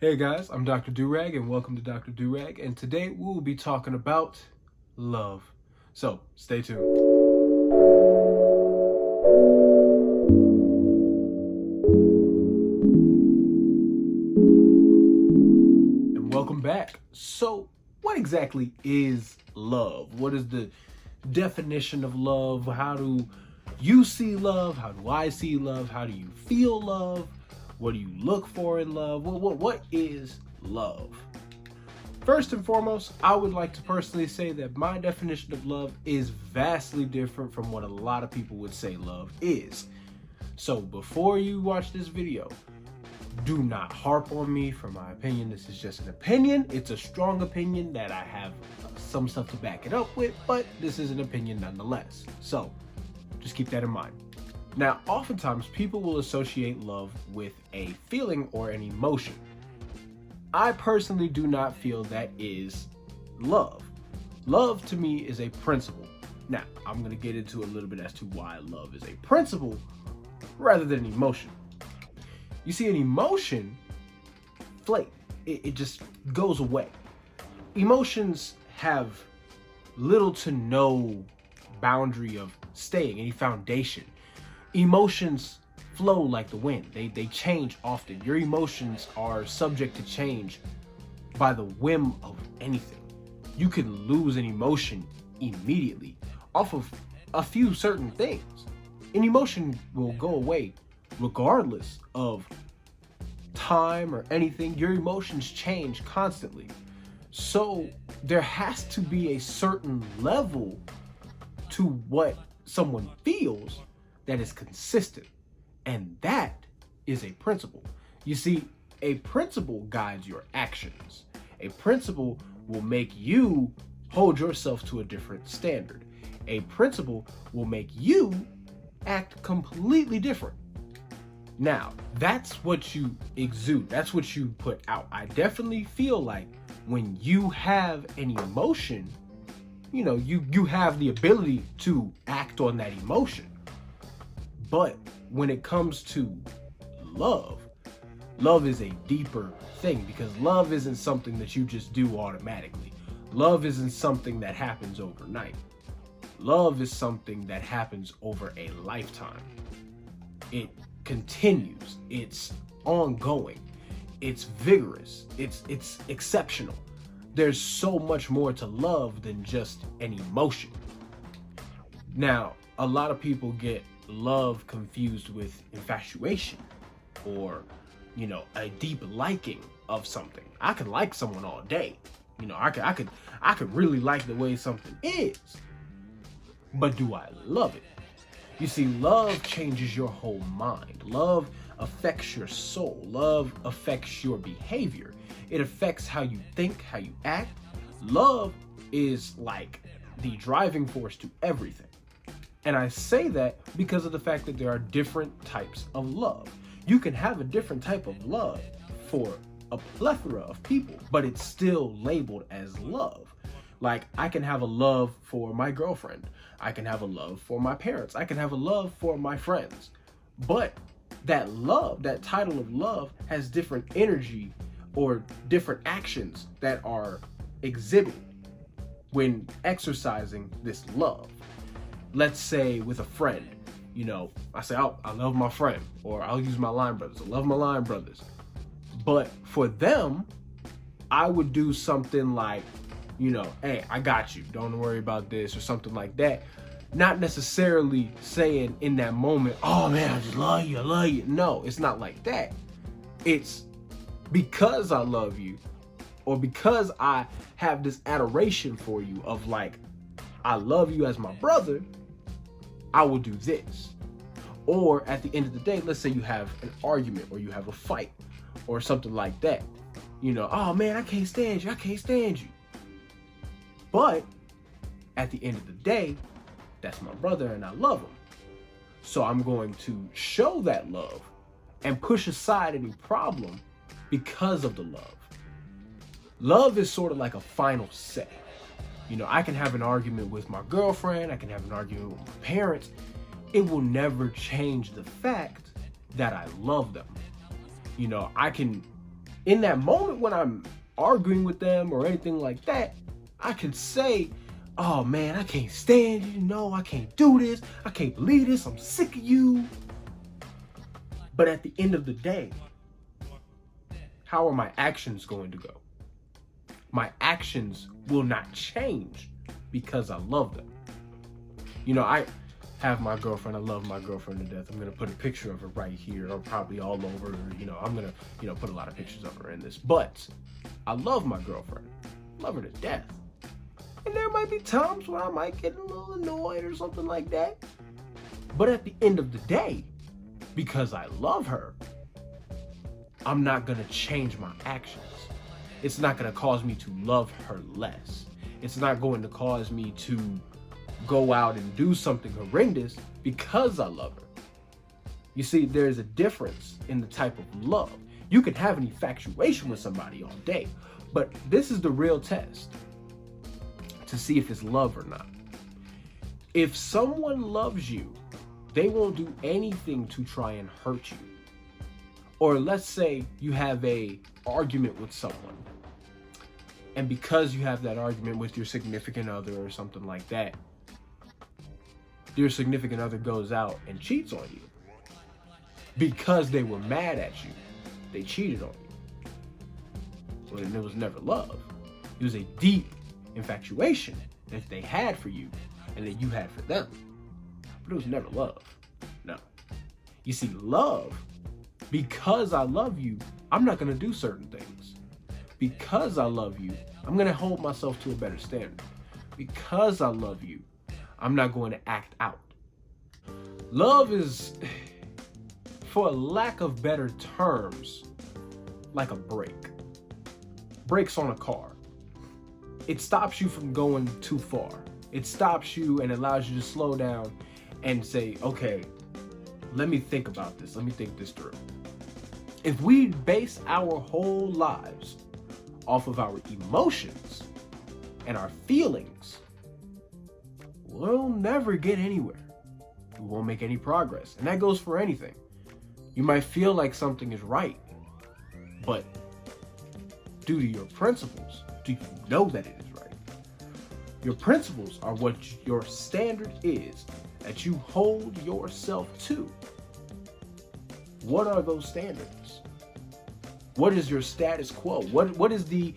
Hey guys, I'm Dr. Durag and welcome to Dr. Durag, and today we will be talking about love. So stay tuned. And welcome back. So what exactly is love? What is the definition of love? How do you see love? How do I see love? How do you feel love? What do you look for in love? What is love? First and foremost, I would like to personally say that my definition of love is vastly different from what a lot of people would say love is. So before you watch this video, do not harp on me for my opinion. This is just an opinion. It's a strong opinion that I have some stuff to back it up with, but this is an opinion nonetheless. So just keep that in mind. Now, oftentimes people will associate love with a feeling or an emotion. I personally do not feel that is love. Love to me is a principle. Now, I'm going to get into a little bit as to why love is a principle rather than an emotion. You see, an emotion, it just goes away. Emotions have little to no boundary of staying, any foundation. Emotions flow like the wind. They change often. Your emotions are subject to change by the whim of anything. You can lose an emotion immediately off of a few certain things. An emotion will go away regardless of time or anything. Your emotions change constantly. So there has to be a certain level to what someone feels that is consistent. And that is a principle. You see, a principle guides your actions. A principle will make you hold yourself to a different standard. A principle will make you act completely different. Now, that's what you exude. That's what you put out. I definitely feel like when you have an emotion, you have the ability to act on that emotion. But when it comes to love is a deeper thing, because love isn't something that you just do automatically. Love isn't something that happens overnight. Love is something that happens over a lifetime. It continues. It's ongoing. It's vigorous. It's exceptional. There's so much more to love than just an emotion. Now, a lot of people get love confused with infatuation or a deep liking of something. I could like someone all day. I could really like the way something is. But do I love it? You see, love changes your whole mind. Love affects your soul. Love affects your behavior. It affects how you think, how you act. Love is like the driving force to everything. And I say that because of the fact that there are different types of love. You can have a different type of love for a plethora of people, but it's still labeled as love. Like, I can have a love for my girlfriend. I can have a love for my parents. I can have a love for my friends. But that love, that title of love, has different energy or different actions that are exhibited when exercising this love. Let's say with a friend, I say, I love my friend, or I'll use my line brothers. I love my line brothers. But for them, I would do something like, hey, I got you. Don't worry about this, or something like that. Not necessarily saying in that moment, oh man, I just love you, I love you. No, it's not like that. It's because I love you, or because I have this adoration for you of like, I love you as my brother, I will do this. Or at the end of the day, let's say you have an argument or you have a fight or something like that. Oh man, I can't stand you. But at the end of the day, that's my brother and I love him. So I'm going to show that love and push aside any problem because of the love. Love is sort of like a final say. I can have an argument with my girlfriend, I can have an argument with my parents. It will never change the fact that I love them. I can In that moment when I'm arguing with them or anything like that, I could say, oh man, I can't stand you, no, I can't do this, I can't believe this, I'm sick of you. But at the end of the day, how are my actions going to go? My actions will not change because I love them. You know, I have my girlfriend. I love my girlfriend to death. I'm going to put a picture of her right here, or probably all over. You know, I'm going to, put a lot of pictures of her in this. But I love my girlfriend. Love her to death. And there might be times where I might get a little annoyed or something like that. But at the end of the day, because I love her, I'm not going to change my actions. It's not going to cause me to love her less. It's not going to cause me to go out and do something horrendous because I love her. You see, there's a difference in the type of love. You can have an infatuation with somebody all day, but this is the real test to see if it's love or not. If someone loves you, they won't do anything to try and hurt you. Or let's say you have a argument with someone, and because you have that argument with your significant other or something like that, your significant other goes out and cheats on you because they were mad at you. They cheated on you. Well, and it was never love. It was a deep infatuation that they had for you and that you had for them. But it was never love. No. You see, love, because I love you, I'm not going to do certain things. Because I love you, I'm going to hold myself to a better standard. Because I love you, I'm not going to act out. Love is, for lack of better terms, like a brake. Brakes on a car. It stops you from going too far. It stops you and allows you to slow down and say, okay, let me think about this. Let me think this through. If we base our whole lives off of our emotions and our feelings, we'll never get anywhere. We won't make any progress. And that goes for anything. You might feel like something is right, but due to your principles, do you know that it is right? Your principles are what your standard is that you hold yourself to. What are those standards? What is your status quo? What is the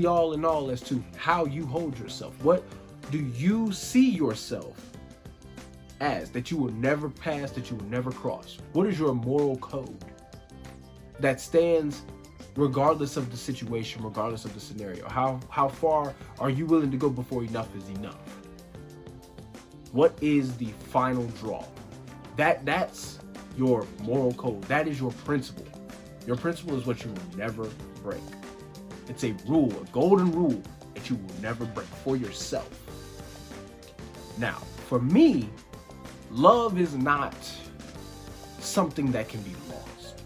all in all as to how you hold yourself? What do you see yourself as that you will never pass, that you will never cross? What is your moral code that stands regardless of the situation, regardless of the scenario? How far are you willing to go before enough is enough? What is the final draw? That's your moral code. That is your principle. Your principle is what you will never break. It's a rule, a golden rule that you will never break for yourself. Now, for me, love is not something that can be lost.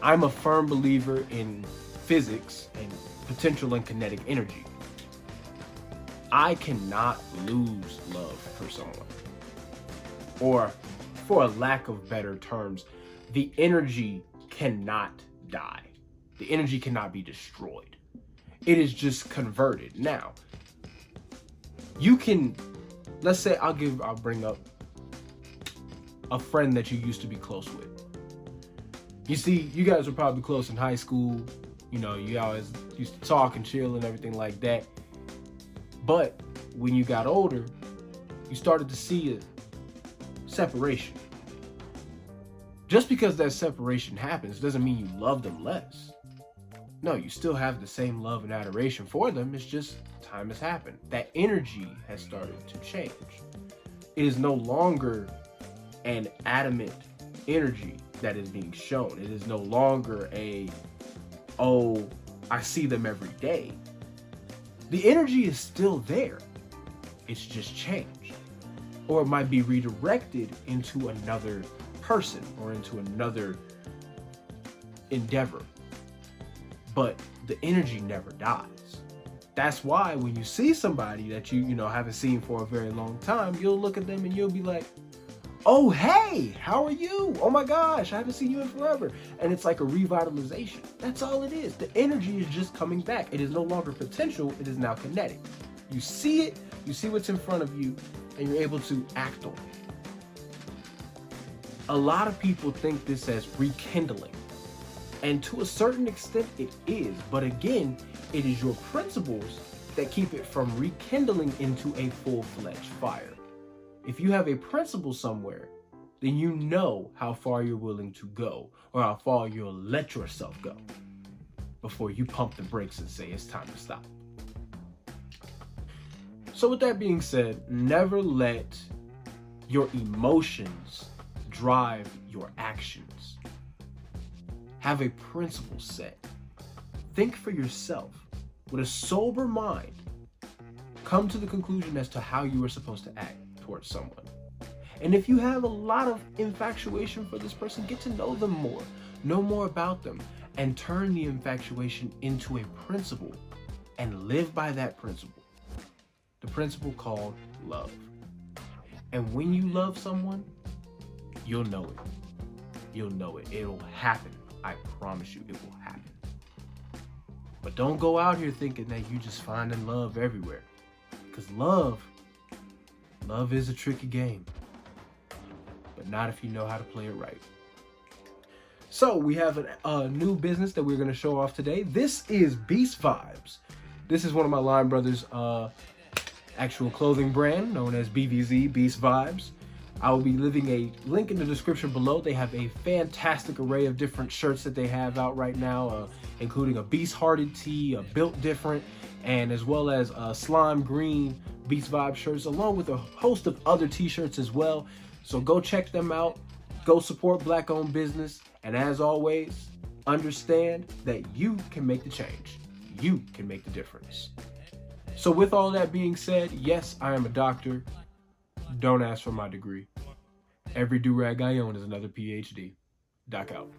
I'm a firm believer in physics and potential and kinetic energy. I cannot lose love for someone. Or, for a lack of better terms, the energy cannot die. The energy cannot be destroyed. It is just converted. Now, you can, let's say I'll bring up a friend that you used to be close with. You see, you guys were probably close in high school. You know, you always used to talk and chill and everything like that. But when you got older, you started to see a separation. Just because that separation happens doesn't mean you love them less. No, you still have the same love and adoration for them. It's just time has happened. That energy has started to change. It is no longer an adamant energy that is being shown. It is no longer I see them every day. The energy is still there. It's just changed. Or it might be redirected into another person or into another endeavor. But the energy never dies. That's why when you see somebody that you haven't seen for a very long time, you'll look at them and you'll be like, Oh, hey, how are you? Oh my gosh, I haven't seen you in forever. And it's like a revitalization. That's all it is. The energy is just coming back. It is no longer potential, it is now kinetic. You see it, you see what's in front of you, and you're able to act on it. A lot of people think this as rekindling. And to a certain extent, it is. But again, it is your principles that keep it from rekindling into a full-fledged fire. If you have a principle somewhere, then you know how far you're willing to go or how far you'll let yourself go before you pump the brakes and say it's time to stop. So with that being said, never let your emotions drive your actions. Have a principle set. Think for yourself. With a sober mind, come to the conclusion as to how you are supposed to act towards someone. And if you have a lot of infatuation for this person, get to know them more, know more about them, and turn the infatuation into a principle and live by that principle. The principle called love. And when you love someone, you'll know it. You'll know it. It'll happen. I promise you, it will happen. But don't go out here thinking that you just finding love everywhere. Because love is a tricky game. But not if you know how to play it right. So we have a new business that we're going to show off today. This is Vibez. This is one of my line brothers' actual clothing brand known as BVZ, Vibez. I will be leaving a link in the description below. They have a fantastic array of different shirts that they have out right now, including a Beast Hearted tee, a Built Different, and as well as slime green Beast Vibe shirts, along with a host of other t-shirts as well. So go check them out. Go support Black-owned business. And as always, understand that you can make the change. You can make the difference. So with all that being said, yes, I am a doctor. Don't ask for my degree. Every Durag I own is another PhD. Doc out.